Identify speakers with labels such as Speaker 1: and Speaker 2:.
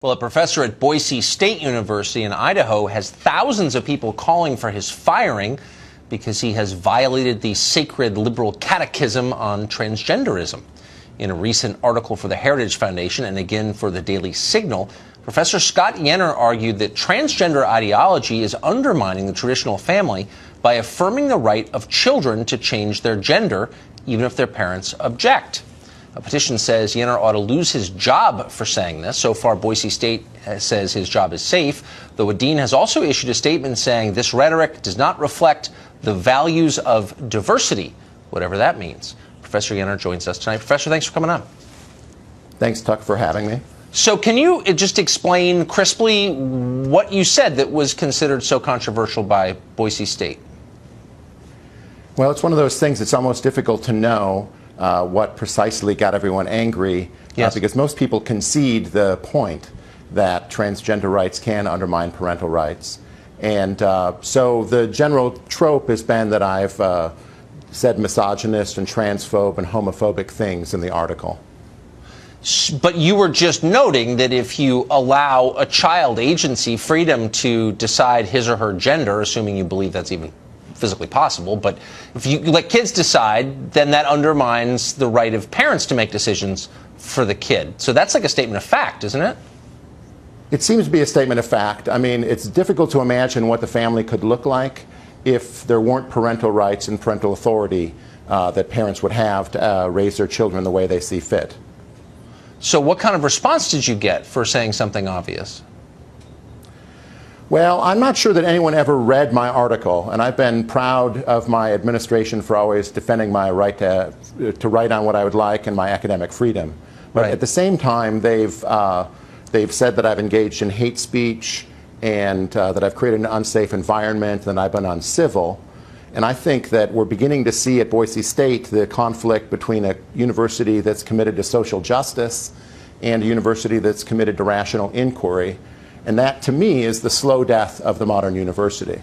Speaker 1: Well, a professor at Boise State University in Idaho has thousands of people calling for his firing because he has violated the sacred liberal catechism on transgenderism. In a recent article for the Heritage Foundation and again for the Daily Signal, Professor Scott Yenor argued that transgender ideology is undermining the traditional family by affirming the right of children to change their gender, even if their parents object. A petition says Yenor ought to lose his job for saying this. So far, Boise State says his job is safe, though a dean has also issued a statement saying this rhetoric does not reflect the values of diversity, whatever that means. Professor Yenor joins us tonight. Professor, thanks for coming on.
Speaker 2: Thanks, Tuck, for having me.
Speaker 1: So can you just explain crisply what you said that was considered so controversial by Boise State?
Speaker 2: Well, it's one of those things that's almost difficult to know what precisely got everyone angry,
Speaker 1: yes.
Speaker 2: Because most people concede the point that transgender rights can undermine parental rights. And so the general trope has been that I've said misogynist and transphobe and homophobic things in the article.
Speaker 1: But you were just noting that if you allow a child agency, freedom to decide his or her gender, assuming you believe that's even physically possible, but if you let kids decide, then that undermines the right of parents to make decisions for the kid. So that's like a statement of fact, isn't it?
Speaker 2: It seems to be a statement of fact. I mean, it's difficult to imagine what the family could look like if there weren't parental rights and parental authority that parents would have to raise their children the way they see fit.
Speaker 1: So what kind of response did you get for saying something obvious?
Speaker 2: Well, I'm not sure that anyone ever read my article, and I've been proud of my administration for always defending my right to write on what I would like and my academic freedom. But
Speaker 1: right.
Speaker 2: At the same time, they've said that I've engaged in hate speech and that I've created an unsafe environment and that I've been uncivil. And I think that we're beginning to see at Boise State the conflict between a university that's committed to social justice and a university that's committed to rational inquiry. And that, to me, is the slow death of the modern university.